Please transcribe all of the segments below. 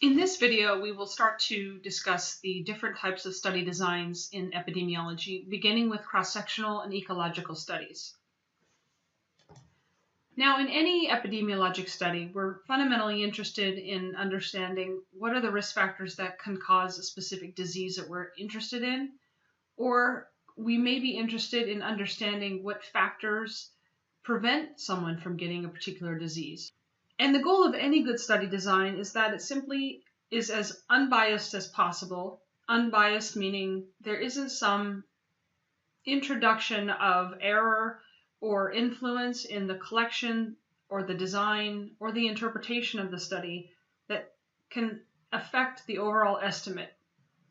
In this video, we will start to discuss the different types of study designs in epidemiology, beginning with cross-sectional and ecological studies. Now, in any epidemiologic study, we're fundamentally interested in understanding what are the risk factors that can cause a specific disease that we're interested in, or we may be interested in understanding what factors prevent someone from getting a particular disease. And the goal of any good study design is that it simply is as unbiased as possible. Unbiased meaning there isn't some introduction of error or influence in the collection or the design or the interpretation of the study that can affect the overall estimate.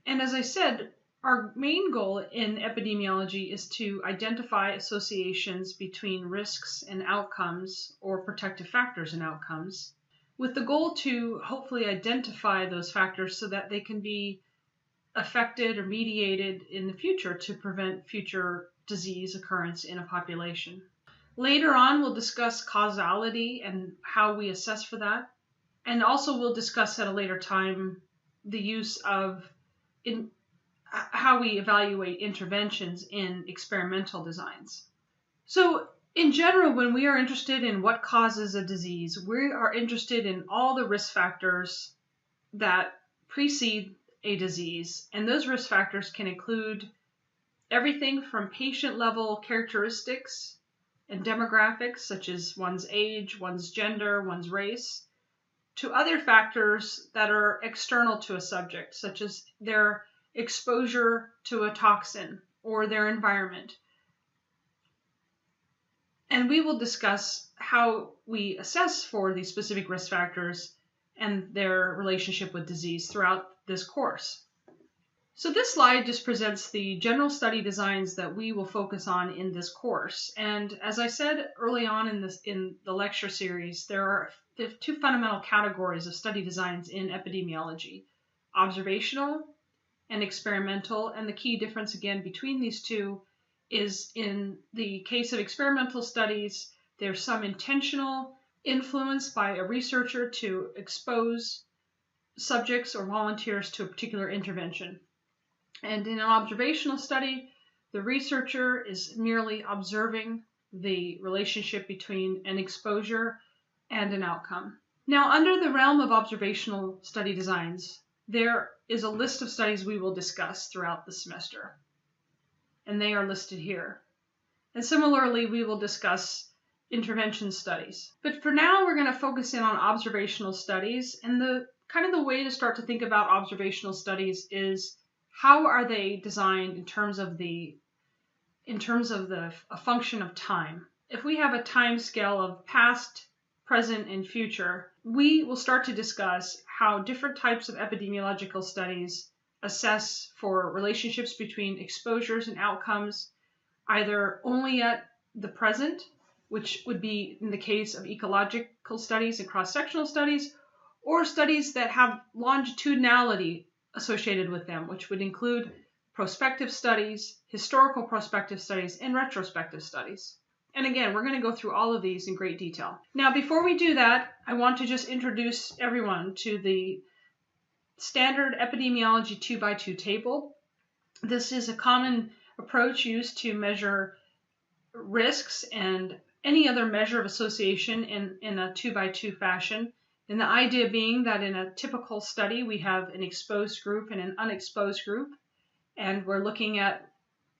And as I said, our main goal in epidemiology is to identify associations between risks and outcomes or protective factors and outcomes, with the goal to hopefully identify those factors so that they can be affected or mediated in the future to prevent future disease occurrence in a population. Later on, we'll discuss causality and how we assess for that. And also we'll discuss at a later time the use of how we evaluate interventions in experimental designs. So in general, when we are interested in what causes a disease, we are interested in all the risk factors that precede a disease. And those risk factors can include everything from patient level characteristics and demographics, such as one's age, one's gender, one's race, to other factors that are external to a subject, such as their exposure to a toxin or their environment. And we will discuss how we assess for these specific risk factors and their relationship with disease throughout this course. So this slide just presents the general study designs that we will focus on in this course. And as I said early on in the lecture series, there are two fundamental categories of study designs in epidemiology: observational and experimental. And the key difference again between these two is in the case of experimental studies, there's some intentional influence by a researcher to expose subjects or volunteers to a particular intervention. And in an observational study, the researcher is merely observing the relationship between an exposure and an outcome. Now, under the realm of observational study designs, there is a list of studies we will discuss throughout the semester, and they are listed here. And similarly, we will discuss intervention studies. But for now, we're going to focus in on observational studies, and the way to start to think about observational studies is how are they designed in terms of a function of time. If we have a time scale of past, present, and future, we will start to discuss how different types of epidemiological studies assess for relationships between exposures and outcomes, either only at the present, which would be in the case of ecological studies and cross-sectional studies, or studies that have longitudinality associated with them, which would include prospective studies, historical prospective studies, and retrospective studies. And again, we're going to go through all of these in great detail. Now, before we do that, I want to just introduce everyone to the standard epidemiology 2x2 table. This is a common approach used to measure risks and any other measure of association in a 2x2 fashion. And the idea being that in a typical study, we have an exposed group and an unexposed group, and we're looking at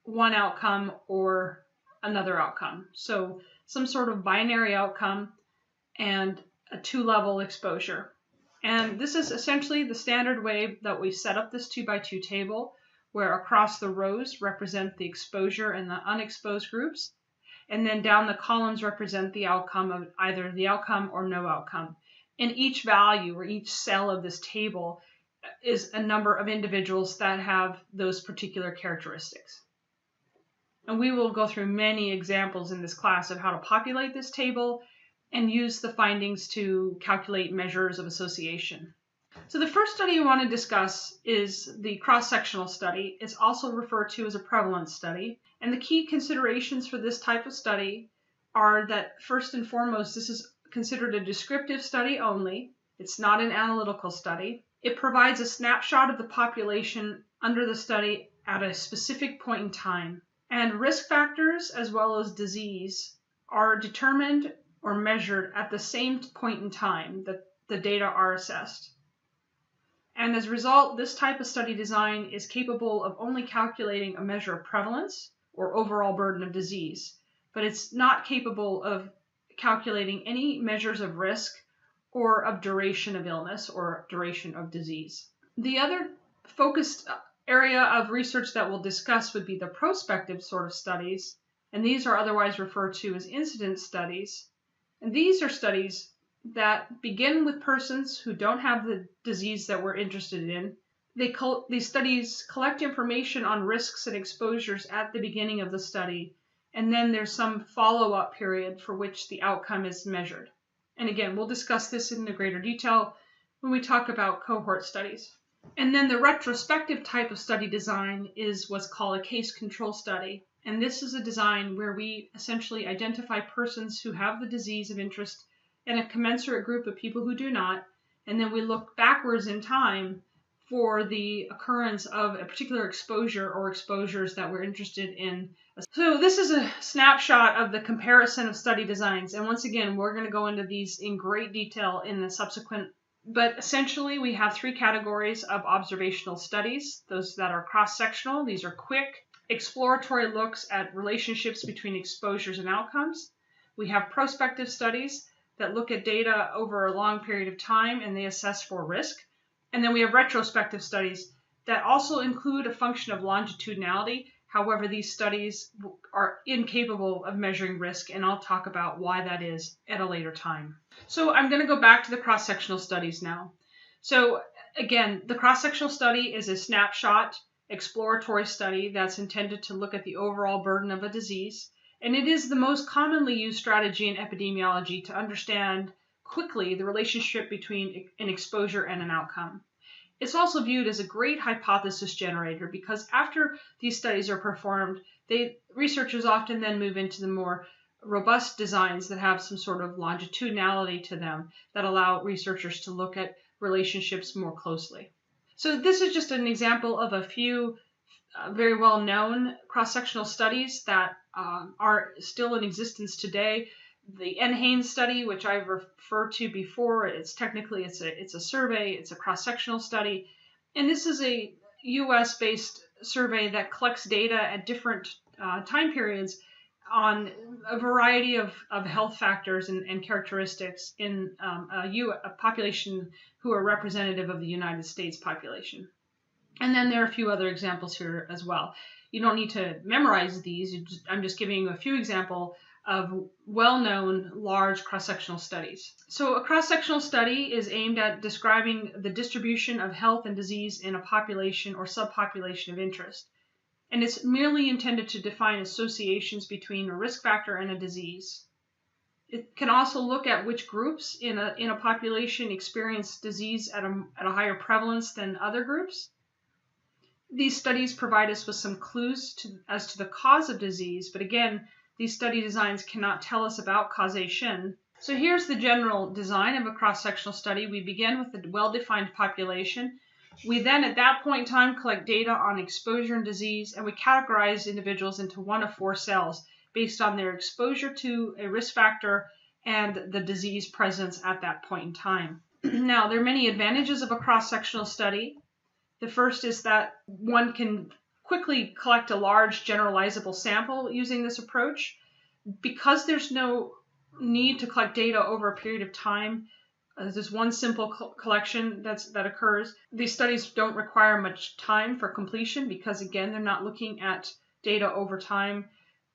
one outcome or another outcome. So some sort of binary outcome and a two-level exposure. And this is essentially the standard way that we set up this 2x2 table, where across the rows represent the exposure and the unexposed groups, and then down the columns represent the outcome of either the outcome or no outcome. And each value or each cell of this table is a number of individuals that have those particular characteristics. And we will go through many examples in this class of how to populate this table and use the findings to calculate measures of association. So the first study I want to discuss is the cross-sectional study. It's also referred to as a prevalence study. And the key considerations for this type of study are that, first and foremost, this is considered a descriptive study only. It's not an analytical study. It provides a snapshot of the population under the study at a specific point in time. And risk factors as well as disease are determined or measured at the same point in time that the data are assessed. And as a result, this type of study design is capable of only calculating a measure of prevalence or overall burden of disease, but it's not capable of calculating any measures of risk or of duration of illness or duration of disease. The other focused area of research that we'll discuss would be the prospective sort of studies, and these are otherwise referred to as incidence studies. And these are studies that begin with persons who don't have the disease that we're interested in. These studies collect information on risks and exposures at the beginning of the study, and then there's some follow-up period for which the outcome is measured. And again, we'll discuss this in greater detail when we talk about cohort studies. And then the retrospective type of study design is what's called a case control study. And this is a design where we essentially identify persons who have the disease of interest and a commensurate group of people who do not, and then we look backwards in time for the occurrence of a particular exposure or exposures that we're interested in. So this is a snapshot of the comparison of study designs, and once again, we're going to go into these in great detail in the subsequent, but essentially we have three categories of observational studies. Those that are cross-sectional, these are quick, exploratory looks at relationships between exposures and outcomes. We have prospective studies that look at data over a long period of time and they assess for risk. And then we have retrospective studies that also include a function of longitudinality. However, these studies are incapable of measuring risk, and I'll talk about why that is at a later time. So I'm going to go back to the cross-sectional studies now. So again, the cross-sectional study is a snapshot exploratory study that's intended to look at the overall burden of a disease. And it is the most commonly used strategy in epidemiology to understand quickly the relationship between an exposure and an outcome. It's also viewed as a great hypothesis generator because after these studies are performed, researchers often then move into the more robust designs that have some sort of longitudinality to them that allow researchers to look at relationships more closely. So this is just an example of a few very well-known cross-sectional studies that are still in existence today. The NHANES study, which I've referred to before, it's a survey, it's a cross-sectional study, and this is a U.S.-based survey that collects data at different time periods on a variety of health factors and characteristics in a population who are representative of the United States population. And then there are a few other examples here as well. You don't need to memorize these. I'm just giving you a few examples of well-known large cross-sectional studies. So a cross-sectional study is aimed at describing the distribution of health and disease in a population or subpopulation of interest. And it's merely intended to define associations between a risk factor and a disease. It can also look at which groups in a population experience disease at a higher prevalence than other groups. These studies provide us with some clues as to the cause of disease, but again, these study designs cannot tell us about causation. So here's the general design of a cross-sectional study. We begin with a well-defined population. We then, at that point in time, collect data on exposure and disease, and we categorize individuals into one of four cells based on their exposure to a risk factor and the disease presence at that point in time. Now, there are many advantages of a cross-sectional study. The first is that one can quickly collect a large generalizable sample using this approach. Because there's no need to collect data over a period of time, there's one simple collection that occurs. These studies don't require much time for completion because, again, they're not looking at data over time.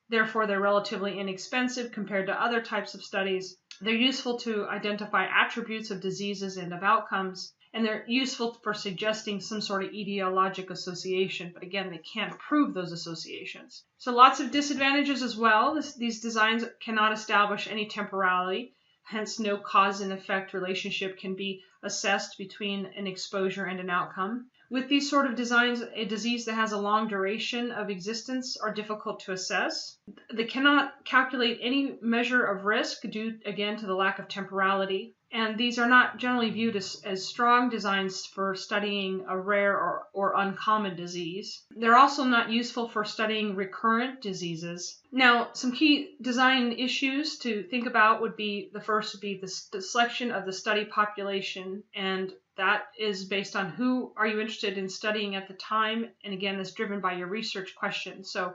Therefore, they're relatively inexpensive compared to other types of studies. They're useful to identify attributes of diseases and of outcomes, and they're useful for suggesting some sort of etiologic association, but again, they can't prove those associations. So lots of disadvantages as well. These designs cannot establish any temporality, hence no cause and effect relationship can be assessed between an exposure and an outcome. With these sort of designs, a disease that has a long duration of existence are difficult to assess. They cannot calculate any measure of risk due, again, to the lack of temporality. and these are not generally viewed as strong designs for studying a rare or uncommon disease. They're also not useful for studying recurrent diseases. Now, some key design issues to think about would be, the first would be the selection of the study population, and that is based on who are you interested in studying at the time, and again, that's driven by your research question. So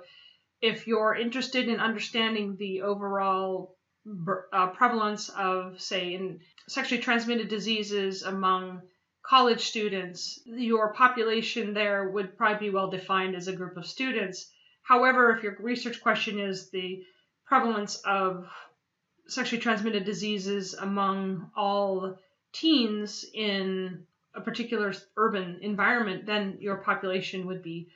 if you're interested in understanding the overall prevalence of, say, in sexually transmitted diseases among college students, your population there would probably be well defined as a group of students. However, if your research question is the prevalence of sexually transmitted diseases among all teens in a particular urban environment, then your population would be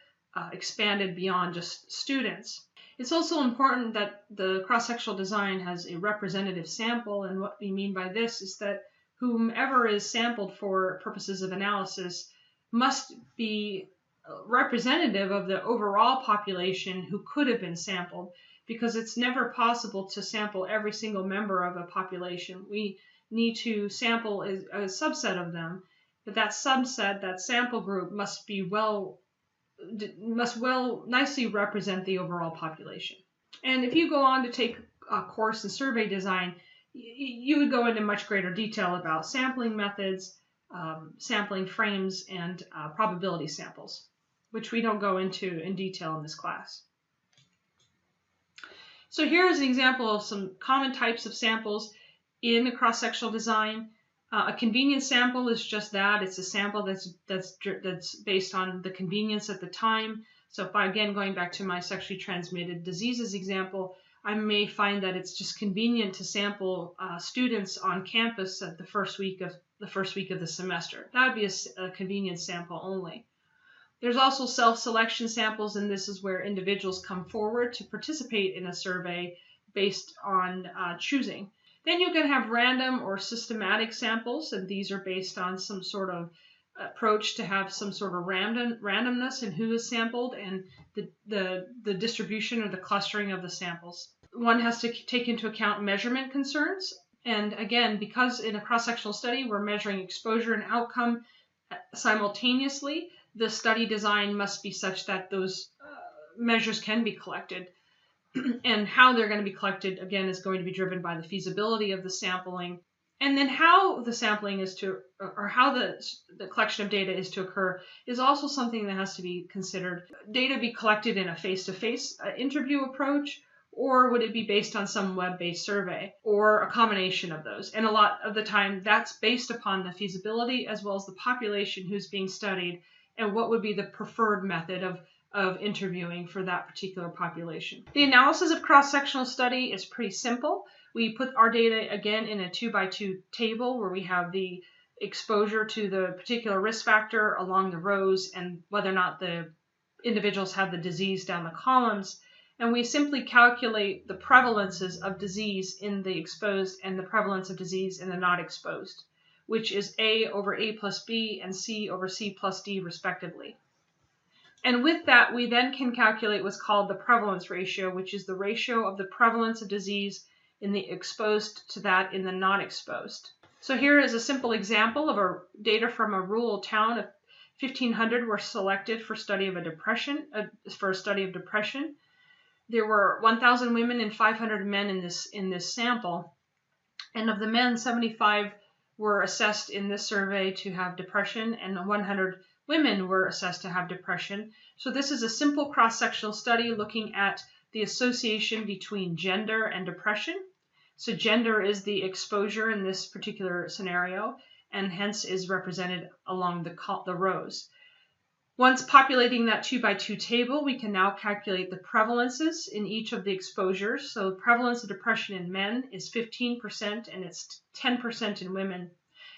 expanded beyond just students. It's also important that the cross-sectional design has a representative sample, and what we mean by this is that whomever is sampled for purposes of analysis must be representative of the overall population who could have been sampled, because it's never possible to sample every single member of a population. We need to sample a subset of them, but that subset, that sample group, must nicely represent the overall population. And if you go on to take a course in survey design, you would go into much greater detail about sampling methods, sampling frames, and probability samples, which we don't go into in detail in this class. So here is an example of some common types of samples in a cross-sectional design. A convenience sample is just that. It's a sample that's based on the convenience at the time. So if I, again, going back to my sexually transmitted diseases example, I may find that it's just convenient to sample students on campus at the first week of the semester. That would be a convenience sample only. There's also self-selection samples, and this is where individuals come forward to participate in a survey based on choosing. Then you can have random or systematic samples, and these are based on some sort of approach to have some sort of randomness in who is sampled and the distribution or the clustering of the samples. One has to take into account measurement concerns, and again, because in a cross-sectional study we're measuring exposure and outcome simultaneously, the study design must be such that those measures can be collected. And how they're going to be collected, again, is going to be driven by the feasibility of the sampling. And then how the sampling is to, or how the collection of data is to occur, is also something that has to be considered. Data be collected in a face-to-face interview approach, or would it be based on some web-based survey, or a combination of those? And a lot of the time, that's based upon the feasibility as well as the population who's being studied, and what would be the preferred method of interviewing for that particular population. The analysis of cross-sectional study is pretty simple. We put our data, again, in a 2x2 table where we have the exposure to the particular risk factor along the rows and whether or not the individuals have the disease down the columns. And we simply calculate the prevalences of disease in the exposed and the prevalence of disease in the not exposed, which is A over A plus B and C over C plus D respectively. And with that, we then can calculate what's called the prevalence ratio, which is the ratio of the prevalence of disease in the exposed to that in the not exposed. So here is a simple example of data from a rural town of 1,500 were selected for a study of depression. There were 1,000 women and 500 men in this sample, and of the men, 75 were assessed in this survey to have depression, and 100 women were assessed to have depression. So this is a simple cross-sectional study looking at the association between gender and depression. So gender is the exposure in this particular scenario, and hence is represented along the rows. Once populating that 2x2 table, we can now calculate the prevalences in each of the exposures. So the prevalence of depression in men is 15%, and it's 10% in women.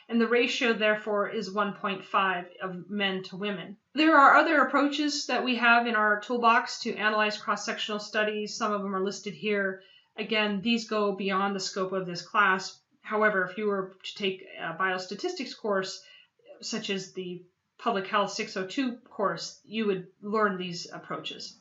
And the ratio, therefore, is 1.5 of men to women. There are other approaches that we have in our toolbox to analyze cross-sectional studies. Some of them are listed here. Again, these go beyond the scope of this class. However, if you were to take a biostatistics course, such as the Public Health 602 course, you would learn these approaches.